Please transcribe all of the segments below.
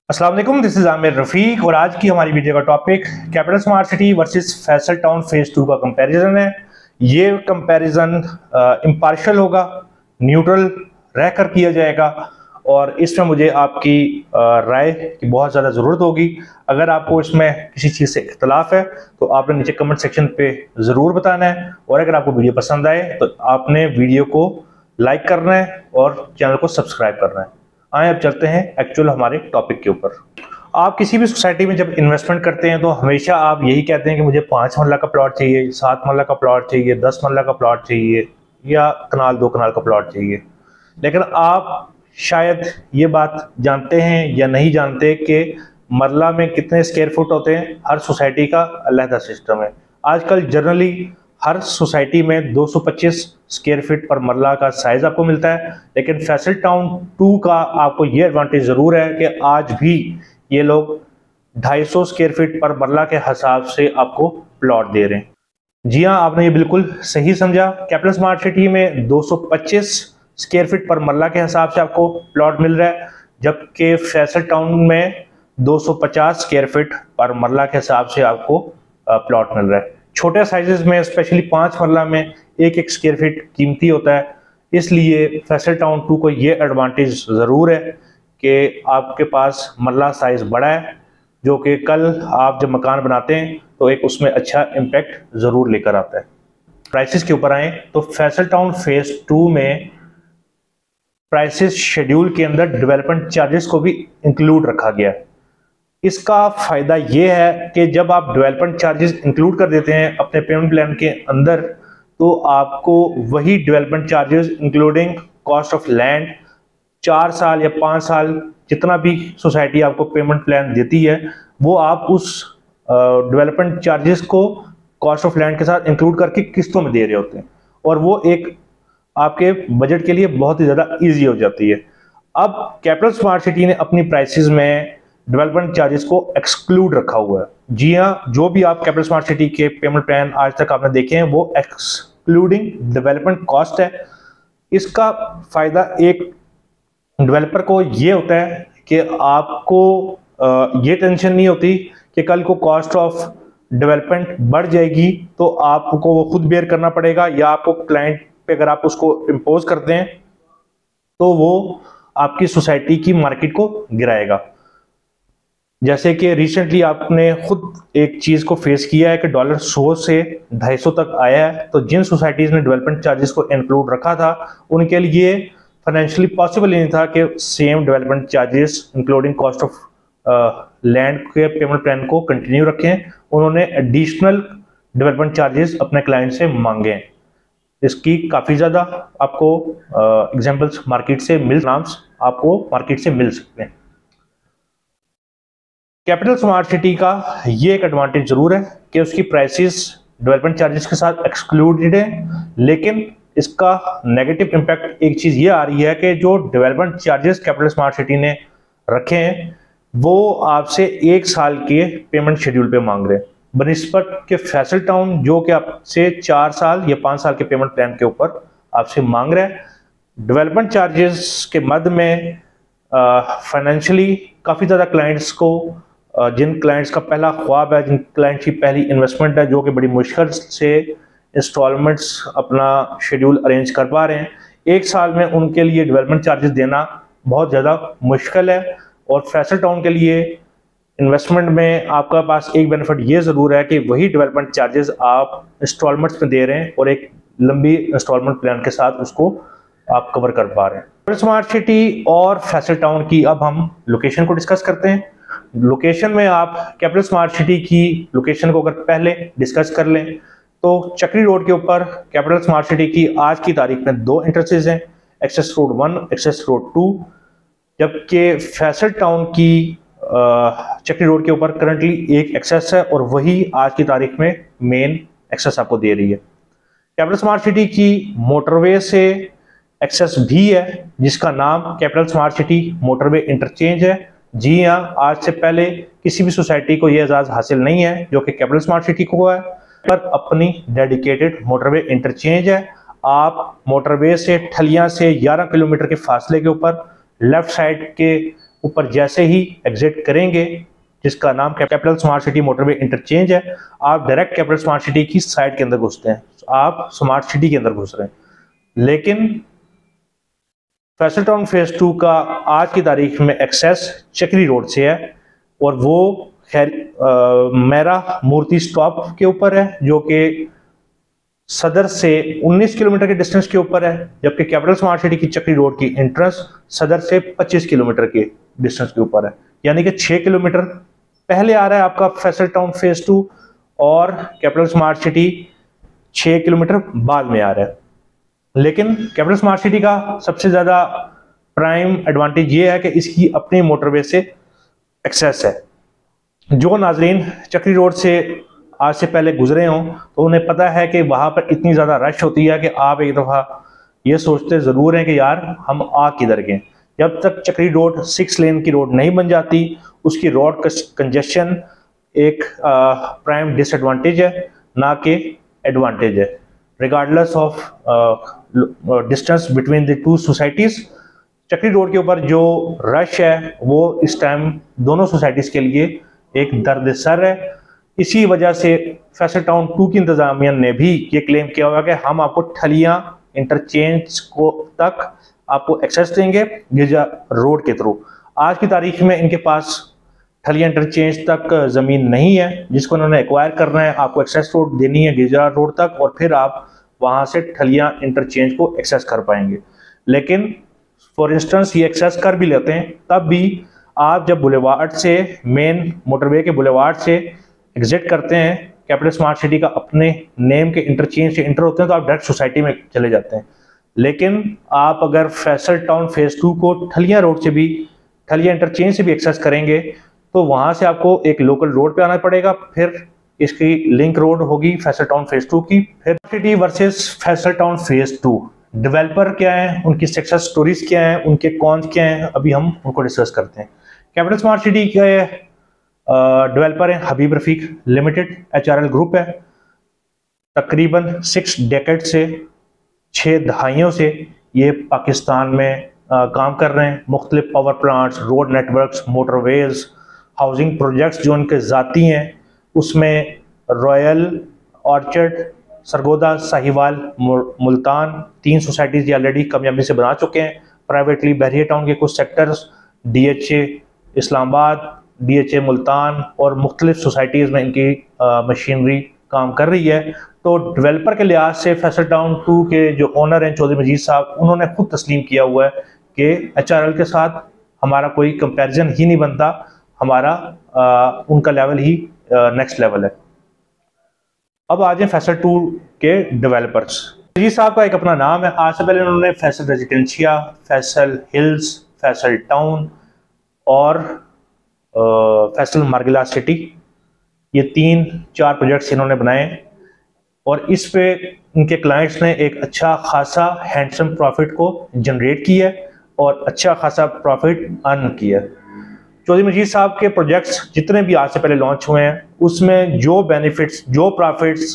अस्सलाम वालेकुम, this is Aamir Rafiq और आज की हमारी वीडियो का topic capital smart city versus Faisal town phase 2 का कंपैरिजन है। ये कंपैरिजन इम्पार्शियल होगा, न्यूट्रल रहकर किया जाएगा और इसमें मुझे आपकी राय की बहुत ज़्यादा ज़रूरत होगी। अगर आपको इसमें किसी चीज़ से इख्तलाफ है तो आपने नीचे कमेंट सेक्शन पे ज़रूर बताना है और अगर आपको वीडियो पसंद आए तो आपने वीडियो को लाइक करना है और चैनल को सब्सक्राइब करना है। आए अब चलते हैं एक्चुअल हमारे टॉपिक के ऊपर। आप किसी भी सोसाइटी में जब इन्वेस्टमेंट करते हैं तो हमेशा आप यही कहते हैं कि मुझे 5 मरला का प्लॉट चाहिए, 7 मरला का प्लॉट चाहिए, 10 मरला का प्लॉट चाहिए या कनाल 2 कनाल का प्लॉट चाहिए। लेकिन आप शायद ये बात जानते हैं या नहीं जानते कि मरला में कितने स्क्वायर फुट होते हैं। हर सोसाइटी का अलग सिस्टम है। आजकल जनरली हर सोसाइटी में 225 स्क्वायर फीट पर मरला का साइज आपको मिलता है, लेकिन फैसल टाउन 2 का आपको ये एडवांटेज जरूर है कि आज भी ये लोग 250 स्क्वायर फीट पर मरला के हिसाब से आपको प्लॉट दे रहे हैं। जी हाँ, आपने ये बिल्कुल सही समझा। कैपिटल स्मार्ट सिटी में 225 स्क्वायर फीट पर मरला के हिसाब से आपको प्लॉट मिल रहा है, जबकि फैसल टाउन में 250 स्क्वायर फीट पर मरला के हिसाब से आपको प्लॉट मिल रहा है। छोटे साइजेस में स्पेशली 5 मरला में एक स्क्वायर फीट कीमती होता है, इसलिए फैसल टाउन 2 को ये एडवांटेज ज़रूर है कि आपके पास मरला साइज बड़ा है, जो कि कल आप जब मकान बनाते हैं तो एक उसमें अच्छा इम्पैक्ट ज़रूर लेकर आता है। प्राइसेस के ऊपर आए तो फैसल टाउन फेज 2 में प्राइसेस शेड्यूल के अंदर डेवलपमेंट चार्जेस को भी इंक्लूड रखा गया है। इसका फायदा यह है कि जब आप डेवलपमेंट चार्जेस इंक्लूड कर देते हैं अपने पेमेंट प्लान के अंदर तो आपको वही development charges including cost of land 4 साल या 5 साल जितना भी सोसाइटी आपको पेमेंट प्लान देती है वो आप उस डेवलपमेंट चार्जेस को कॉस्ट ऑफ लैंड के साथ इंक्लूड करके किस्तों में दे रहे होते हैं और वो एक आपके बजट के लिए बहुत ही ज़्यादा ईजी हो जाती है। अब कैपिटल स्मार्ट सिटी ने अपनी प्राइसेस में डेवलपमेंट चार्जेस को एक्सक्लूड रखा हुआ है। जी हाँ, जो भी आप कैपिटल स्मार्ट सिटी के पेमेंट प्लान आज तक आपने देखे हैं वो एक्सक्लूडिंग डेवलपमेंट कॉस्ट है। इसका फायदा एक डेवलपर को ये होता है कि आपको ये टेंशन नहीं होती कि कल को कॉस्ट ऑफ डेवलपमेंट बढ़ जाएगी तो आपको वो खुद बेयर करना पड़ेगा या आपको क्लाइंट पे अगर आप उसको इम्पोज करते हैं तो वो आपकी सोसाइटी की मार्केट को गिराएगा। जैसे कि रिसेंटली आपने खुद एक चीज को फेस किया है कि डॉलर 100 से 250 तक आया है, तो जिन सोसाइटीज ने डेवलपमेंट चार्जेस को इंक्लूड रखा था उनके लिए फाइनेंशियली पॉसिबल नहीं था कि same development charges including cost of land के पेमेंट प्लान को कंटिन्यू रखें। उन्होंने एडिशनल डेवलपमेंट चार्जेस अपने क्लाइंट से मांगे हैं। इसकी काफ़ी ज़्यादा आपको एग्जाम्पल्स मार्केट से मिल सकते हैं। कैपिटल स्मार्ट सिटी का ये एक एडवांटेज जरूर है कि उसकी प्राइसेस डेवलपमेंट चार्जेस के साथ एक्सक्लूडेड है, लेकिन इसका नेगेटिव इम्पैक्ट एक चीज़ ये आ रही है कि जो development charges capital smart city ने रखे हैं वो आपसे 1 साल के पेमेंट शेड्यूल पे मांग रहे हैं, बनिस्बत के फैसल टाउन जो कि आपसे 4 साल या 5 साल के पेमेंट प्लान के ऊपर आपसे मांग रहा है। डेवलपमेंट चार्जेस के मद में फाइनेंशियली काफ़ी ज़्यादा क्लाइंट्स को जिन क्लाइंट्स का पहला ख्वाब है, जिन क्लाइंट्स की पहली इन्वेस्टमेंट है, जो कि बड़ी मुश्किल से इंस्टॉलमेंट्स अपना शेड्यूल अरेंज कर पा रहे हैं, 1 साल में उनके लिए डेवलपमेंट चार्जेस देना बहुत ज़्यादा मुश्किल है। और फैसल टाउन के लिए इन्वेस्टमेंट में आपका पास एक बेनिफिट ये ज़रूर है कि वही डेवलपमेंट चार्जेस आप इंस्टॉलमेंट्स में दे रहे हैं और एक लंबी इंस्टॉलमेंट प्लान के साथ उसको आप कवर कर पा रहे हैं। कैपिटल स्मार्ट सिटी और फैसल टाउन की अब हम लोकेशन को डिस्कस करते हैं। लोकेशन में आप कैपिटल स्मार्ट सिटी की लोकेशन को अगर पहले डिस्कस कर लें तो चक्री रोड के ऊपर कैपिटल स्मार्ट सिटी की आज की तारीख में 2 एंट्रेंसेज हैं, एक्सेस रोड 1, एक्सेस रोड 2, जबकि फैसल टाउन की चक्री रोड के ऊपर करंटली एक एक्सेस है और वही आज की तारीख में मेन एक्सेस आपको दे रही है। कैपिटल स्मार्ट सिटी की मोटरवे से एक्सेस भी है जिसका नाम capital smart city motorway interchange है। जी हाँ, आज से पहले किसी भी सोसाइटी को यह एजाज हासिल नहीं है जो कि कैपिटल स्मार्ट सिटी को है, पर अपनी डेडिकेटेड मोटरवे इंटरचेंज है। आप मोटरवे से ठलियां से 11 किलोमीटर के फासले के ऊपर लेफ्ट साइड के ऊपर जैसे ही एग्जिट करेंगे, जिसका नाम capital smart city motorway interchange है, आप डायरेक्ट कैपिटल स्मार्ट सिटी की साइड के अंदर घुसते हैं, आप स्मार्ट सिटी के अंदर घुस रहे हैं। लेकिन फैसल टाउन फेज 2 का आज की तारीख में एक्सेस चक्री रोड से है, और वो खैर मेरा मूर्ति स्टॉप के ऊपर है, जो कि सदर से 19 किलोमीटर के डिस्टेंस के ऊपर है, जबकि कैपिटल स्मार्ट सिटी की चक्री रोड की एंट्रेंस सदर से 25 किलोमीटर के डिस्टेंस के ऊपर है, यानी कि 6 किलोमीटर पहले आ रहा है आपका फैसल टाउन फेज 2, और कैपिटल स्मार्ट सिटी 6 किलोमीटर बाद में आ रहा है। लेकिन कैपिटल स्मार्ट सिटी का सबसे ज्यादा प्राइम एडवांटेज ये है कि इसकी अपनी मोटरवे से एक्सेस है। जो नाजरीन चक्री रोड से आज से पहले गुजरे हों तो उन्हें पता है कि वहां पर इतनी ज्यादा रश होती है कि आप एक दफा ये सोचते जरूर हैं कि यार हम आ किधर गए। जब तक चक्री रोड 6 लेन की रोड नहीं बन जाती, उसकी रोड कंजेशन एक प्राइम डिसएडवांटेज है, ना कि एडवांटेज है। Regardless of distance between the two societies, चक्री रोड के ऊपर जो रश है वो इस टाइम दोनों सोसाइटीज के लिए एक दर्द सर है। इसी वजह से फैसल टाउन 2 की इंतजामिया ने भी ये क्लेम किया हुआ कि हम आपको ठलियां इंटरचेंज को तक आपको एक्सेस देंगे गिरजा रोड के थ्रू। आज की तारीख में इनके पास ठलियां इंटरचेंज तक ज़मीन नहीं है, जिसको उन्होंने एक्वायर करना है। आपको एक्सेस रोड देनी है गिरजा रोड तक, और फिर आप वहां से ठलियां इंटरचेंज को एक्सेस कर पाएंगे। लेकिन फॉर इंस्टेंस ये एक्सेस कर भी लेते हैं, तब भी आप जब बुलेवार्ड से, मेन मोटरवे के बुलेवार्ड से एग्जिट करते हैं, कैपिटल स्मार्ट सिटी का अपने नेम के इंटरचेंज से इंटर होते हैं, तो आप डायरेक्ट सोसाइटी में चले जाते हैं। लेकिन आप अगर फैसल टाउन फेज 2 को ठलियां रोड से भी, ठलियां इंटरचेंज से भी एक्सेस करेंगे, तो वहां से आपको एक लोकल रोड पे आना पड़ेगा, फिर इसकी लिंक रोड होगी फैसल टाउन फेज 2 की। फिर city versus Faisal town phase 2, developer क्या है, उनकी सक्सेस स्टोरीज क्या है, उनके कॉन्स क्या हैं, अभी हम उनको डिस्कस करते हैं। कैपिटल स्मार्ट सिटी के डेवलपर है हबीब रफीक लिमिटेड, HRL ग्रुप है। तकरीबन 6 डेकेड से, 6 दहाइयों से ये पाकिस्तान में काम कर रहे हैं। मुख्तलिफ power plants, road networks, motorways, housing projects जो उनके ज़ाती हैं, उसमें royal, orchard, Sargodha, Sahiwal, Multan 3 societies ये ऑलरेडी कामयाबी से बना चुके हैं। प्राइवेटली बहरिया टाउन के कुछ sectors, DHA Islamabad, DHA Multan और मुख्तलिफ सोसाइटीज़ में इनकी मशीनरी काम कर रही है। तो डेवलपर के लिहाज से फैसल टाउन 2 के जो ओनर हैं चौधरी मजीद साहब, उन्होंने खुद तस्लीम किया हुआ है कि HRL के साथ हमारा कोई कंपैरिजन ही नहीं बनता, हमारा उनका लेवल ही नेक्स्ट लेवल है। अब आ जाए फैसल 2 के डेवलपर्स। मजीद साहब का एक अपना नाम है। आज से पहले उन्होंने Faisal residencia, Faisal hills, Faisal town और फैसल मार्गिला सिटी, ये 3-4 प्रोजेक्ट्स इन्होंने बनाए, और इस पे इनके क्लाइंट्स ने एक अच्छा खासा हैंडसम प्रॉफिट को जनरेट किया और अच्छा खासा प्रॉफिट अर्न किया। चौधरी मजीद साहब के प्रोजेक्ट्स जितने भी आज से पहले लॉन्च हुए हैं, उसमें जो बेनिफिट्स, जो प्रॉफिट्स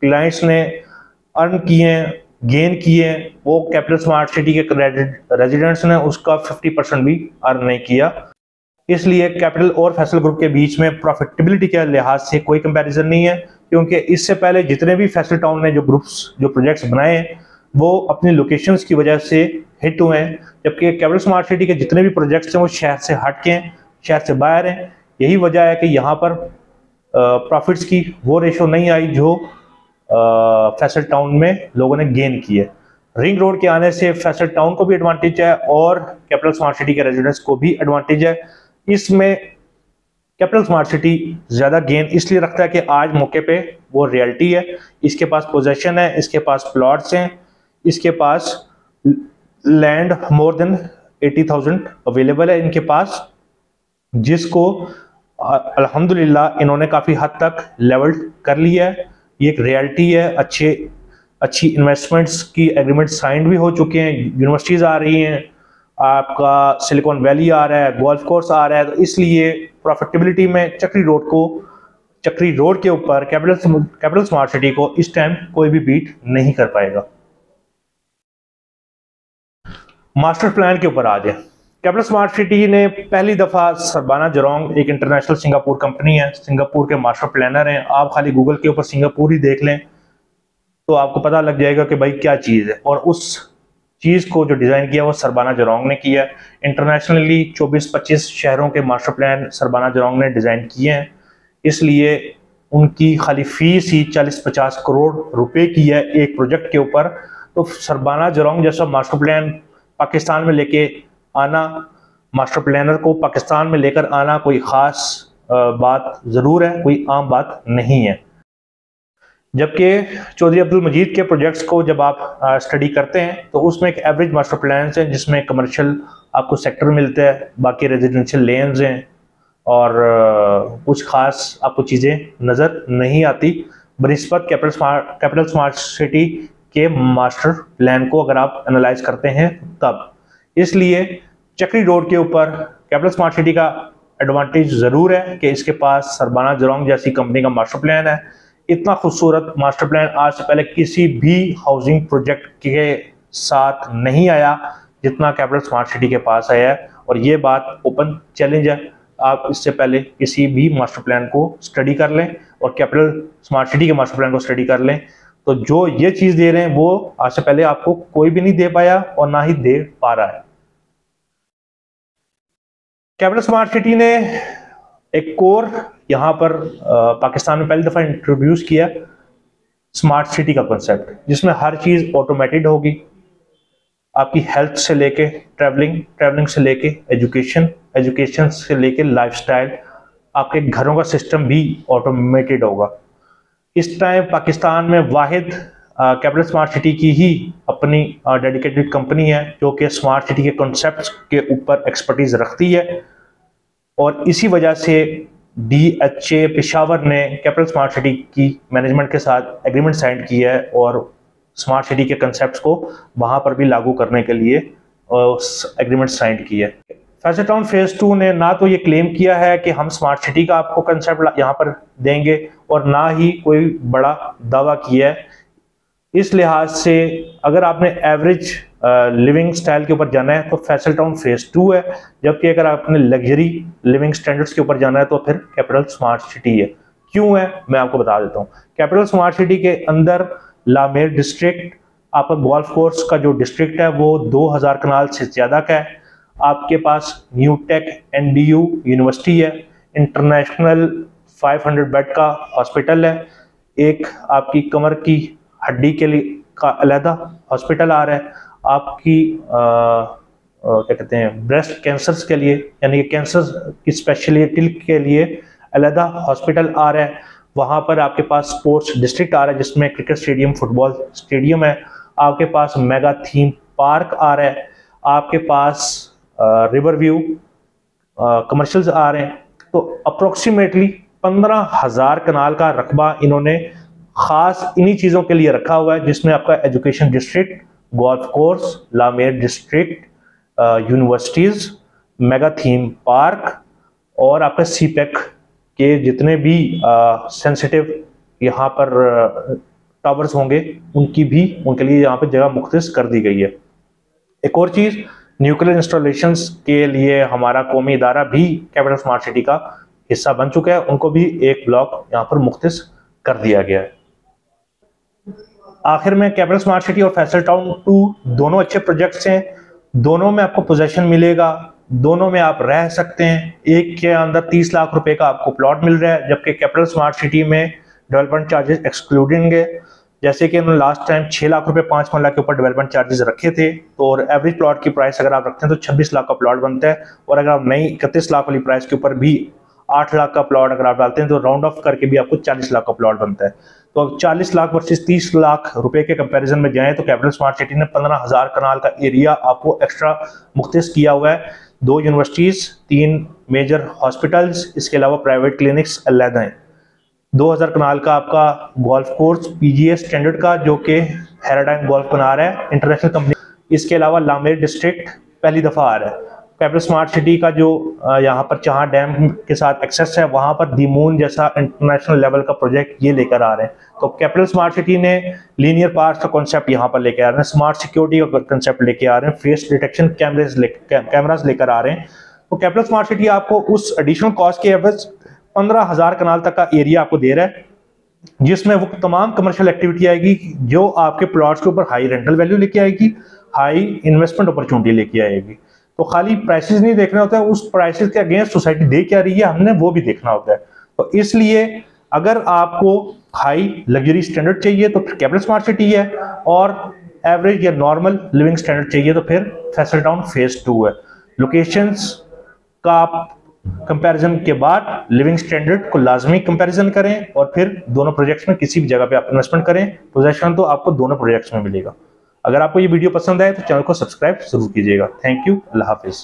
क्लाइंट्स ने अर्न किए हैं, गेन किए हैं, वो कैपिटल स्मार्ट सिटी के रेजिडेंट्स ने उसका 50% भी अर्न नहीं किया। इसलिए कैपिटल और फैसल ग्रुप के बीच में प्रॉफिटेबिलिटी के लिहाज से कोई कंपैरिजन नहीं है, क्योंकि इससे पहले जितने भी फैसल टाउन ने जो ग्रुप्स, जो प्रोजेक्ट्स बनाए हैं, वो अपनी लोकेशंस की वजह से हिट हुए हैं, जबकि कैपिटल स्मार्ट सिटी के जितने भी प्रोजेक्ट्स हैं वो शहर से हट के हैं, शहर से बाहर हैं। यही वजह है कि यहाँ पर प्रॉफिट्स की वो रेशो नहीं आई जो फैसल टाउन में लोगों ने गेन की है। रिंग रोड के आने से फैसल टाउन को भी एडवांटेज है और कैपिटल स्मार्ट सिटी के रेजिडेंट्स को भी एडवांटेज है। इसमें कैपिटल स्मार्ट सिटी ज्यादा गेन इसलिए रखता है कि आज मौके पे वो रियलिटी है, इसके पास पोजेशन है, इसके पास प्लॉट्स हैं, इसके पास लैंड मोर देन 80,000 अवेलेबल है इनके पास, जिसको अल्हम्दुलिल्लाह इन्होंने काफी हद तक लेवल कर लिया है। ये एक रियलिटी है। अच्छी इन्वेस्टमेंट्स की एग्रीमेंट साइन भी हो चुके हैं, यूनिवर्सिटीज आ रही हैं, आपका सिलिकॉन वैली आ रहा है, गोल्फ कोर्स आ रहा है। तो इसलिए प्रॉफिटेबिलिटी में चक्री रोड के ऊपर कैपिटल स्मार्ट सिटी को इस टाइम कोई भी बीट नहीं कर पाएगा। मास्टर प्लान के ऊपर आ जाए। कैपिटल स्मार्ट सिटी ने पहली दफ़ा सरबाना जरोंग, एक इंटरनेशनल सिंगापुर कंपनी है, सिंगापुर के मास्टर प्लानर हैं। आप खाली गूगल के ऊपर सिंगापुर ही देख लें तो आपको पता लग जाएगा कि भाई क्या चीज़ है। और उस चीज़ को जो डिज़ाइन किया वो सरबाना जरोंग ने किया। इंटरनेशनली 24-25 शहरों के मास्टर प्लान सरबाना जरोंग ने डिज़ाइन किए हैं, इसलिए उनकी खाली फीस ही 40-50 करोड़ रुपए की है एक प्रोजेक्ट के ऊपर। तो सरबाना जरोंग जैसा मास्टर प्लान पाकिस्तान में लेके आना, मास्टर प्लानर को पाकिस्तान में लेकर आना कोई ख़ास बात ज़रूर है, कोई आम बात नहीं है। जबकि चौधरी अब्दुल मजीद के प्रोजेक्ट्स को जब आप स्टडी करते हैं तो उसमें एक एवरेज मास्टर प्लान है जिसमें कमर्शियल आपको सेक्टर मिलता है, बाकी रेजिडेंशियल लेन्स हैं और कुछ ख़ास आपको चीज़ें नज़र नहीं आती बनिस्बत कैपिटल स्मार्ट सिटी के मास्टर प्लान को अगर आप एनालाइज करते हैं तब। इसलिए चक्री रोड के ऊपर कैपिटल स्मार्ट सिटी का एडवांटेज ज़रूर है कि इसके पास सरबाना जरोंग जैसी कंपनी का मास्टर प्लान है। इतना खूबसूरत मास्टर प्लान आज से पहले किसी भी हाउसिंग प्रोजेक्ट के साथ नहीं आया जितना कैपिटल स्मार्ट सिटी के पास आया है। और ये बात ओपन चैलेंज है, आप इससे पहले किसी भी मास्टर प्लान को स्टडी कर लें और कैपिटल स्मार्ट सिटी के मास्टर प्लान को स्टडी कर लें, तो जो ये चीज़ दे रहे हैं वो आज से पहले आपको कोई भी नहीं दे पाया और ना ही दे पा रहा है। कैपिटल स्मार्ट सिटी ने एक कोर यहाँ पर पाकिस्तान में पहली दफ़ा इंट्रोड्यूस किया स्मार्ट सिटी का कॉन्सेप्ट, जिसमें हर चीज़ ऑटोमेटेड होगी। आपकी हेल्थ से लेके ट्रैवलिंग से लेके एजुकेशन से लेके लाइफस्टाइल, आपके घरों का सिस्टम भी ऑटोमेटेड होगा। इस टाइम पाकिस्तान में वाहिद कैपिटल स्मार्ट सिटी की ही अपनी डेडिकेटेड कंपनी है जो कि स्मार्ट सिटी के कॉन्सेप्ट्स के ऊपर एक्सपर्टीज रखती है। और इसी वजह से DHA पेशावर ने कैपिटल स्मार्ट सिटी की मैनेजमेंट के साथ एग्रीमेंट साइन किया है और स्मार्ट सिटी के कंसेप्ट्स को वहाँ पर भी लागू करने के लिए एग्रीमेंट साइन किया है। फैसल टाउन फेज 2 ने ना तो ये क्लेम किया है कि हम स्मार्ट सिटी का आपको कंसेप्ट यहाँ पर देंगे और ना ही कोई बड़ा दावा किया है। इस लिहाज से अगर आपने एवरेज लिविंग स्टाइल के ऊपर जाना है तो फैसल टाउन फेज 2 है, जबकि अगर आपने लग्जरी लिविंग स्टैंडर्ड्स के ऊपर जाना है तो फिर कैपिटल स्मार्ट सिटी है। क्यों है मैं आपको बता देता हूँ। कैपिटल स्मार्ट सिटी के अंदर लामेर डिस्ट्रिक्ट, आपका गोल्फ कोर्स का जो डिस्ट्रिक्ट है वो 2000 कनाल से ज़्यादा का है। आपके पास न्यू टेक NDU यूनिवर्सिटी है, इंटरनेशनल 500 बेड का हॉस्पिटल है, एक आपकी कमर की हड्डी के लिए का अलहदा हॉस्पिटल आ रहा है, आपकी क्या कहते हैं ब्रेस्ट कैंसर्स के लिए यानी कि कैंसर की स्पेशलिटी के लिए अलहदा हॉस्पिटल आ रहा है। वहाँ पर आपके पास स्पोर्ट्स डिस्ट्रिक्ट आ रहा है जिसमें क्रिकेट स्टेडियम, फुटबॉल स्टेडियम है। आपके पास मेगा थीम पार्क आ रहा है, आपके पास रिवर व्यू कमर्शियल्स आ रहे हैं। तो अप्रोक्सीमेटली 15,000 कनाल का रकबा इन्होंने खास इन्हीं चीज़ों के लिए रखा हुआ है, जिसमें आपका एजुकेशन डिस्ट्रिक्ट, गोल्फ कोर्स, लामेर district, universities, mega theme park और आपका CPEC के जितने भी सेंसिटिव यहाँ पर टावर्स होंगे उनके लिए यहाँ पर जगह मुख्तस कर दी गई है। एक और चीज़, न्यूक्लियर इंस्टॉलेशंस के लिए हमारा कौमी इदारा भी कैपिटल स्मार्ट सिटी का हिस्सा बन चुका है, उनको भी एक ब्लॉक यहाँ पर मुख्तस कर दिया गया है। आखिर में कैपिटल स्मार्ट सिटी और फैसल टाउन 2 दोनों अच्छे प्रोजेक्ट्स हैं, दोनों में आपको पोजेशन मिलेगा, दोनों में आप रह सकते हैं। एक के अंदर 30 लाख रुपए का आपको प्लॉट मिल रहा है, जबकि कैपिटल स्मार्ट सिटी में डेवलपमेंट चार्जेस एक्सक्लूडिंग है। जैसे कि उन्होंने लास्ट टाइम 6 लाख रुपए 5 मरला के ऊपर डेवलपमेंट चार्जेस रखे थे, तो और एवरेज प्लॉट की प्राइस अगर आप रखते हैं तो 26 लाख का प्लॉट बनता है। और अगर आप नई 31 लाख वाली प्राइस के ऊपर भी 8 लाख का प्लॉट अगर आप डालते हैं तो राउंड ऑफ करके भी आपको 40 लाख का प्लॉट बनता है। तो 40 लाख वर्सेस 30 लाख रुपए के कंपैरिजन में जाएं तो कैपिटल स्मार्ट सिटी ने 15,000 कनाल का एरिया आपको एक्स्ट्रा मुख्तस किया हुआ है। 2 यूनिवर्सिटीज़, 3 मेजर हॉस्पिटल्स, इसके अलावा प्राइवेट क्लिनिक्स अलग हैं। 2000 कनाल का आपका गोल्फ कोर्स PGA स्टैंडर्ड का, जो कि हैराडाइन गोल्फ बना रहा है इंटरनेशनल कंपनी। इसके अलावा लामेर डिस्ट्रिक्ट पहली दफ़ा आ रहा है। कैपिटल स्मार्ट सिटी का जो यहाँ पर जहाँ डैम के साथ एक्सेस है वहाँ पर दी मून जैसा इंटरनेशनल लेवल का प्रोजेक्ट ये लेकर आ रहे हैं। तो कैपिटल स्मार्ट सिटी ने लीनियर पार्क्स का कॉन्सेप्ट यहाँ पर लेके आ रहे हैं, स्मार्ट सिक्योरिटी का कॉन्सेप्ट लेके आ रहे हैं, फेस डिटेक्शन कैमरास लेकर आ रहे हैं। तो कैपिटल स्मार्ट सिटी आपको उस एडिशनल कॉस्ट के एवरेज 15,000 कनाल तक का एरिया आपको दे रहा है, जिसमें वो तमाम कमर्शियल एक्टिविटी आएगी जो आपके प्लॉट्स के ऊपर हाई रेंटल वैल्यू लेके आएगी, हाई इन्वेस्टमेंट अपॉर्चुनिटी लेके आएगी। तो खाली प्राइसेस नहीं देखना होता है, उस प्राइसेस के अगेंस्ट सोसाइटी दे क्या रही है हमने वो भी देखना होता है। तो इसलिए अगर आपको हाई लग्जरी स्टैंडर्ड चाहिए तो फिर कैपिटल स्मार्ट सिटी है, और एवरेज या नॉर्मल लिविंग स्टैंडर्ड चाहिए तो फिर फैसल टाउन फेज 2 है। लोकेशंस का आप कंपैरिजन के बाद लिविंग स्टैंडर्ड को लाजमी कंपैरिजन करें, और फिर दोनों प्रोजेक्ट्स में किसी भी जगह पे आप इन्वेस्टमेंट करें, पोजीशन तो आपको दोनों प्रोजेक्ट्स में मिलेगा। अगर आपको ये वीडियो पसंद आए तो चैनल को सब्सक्राइब जरूर कीजिएगा। Thank you, Allah Hafiz.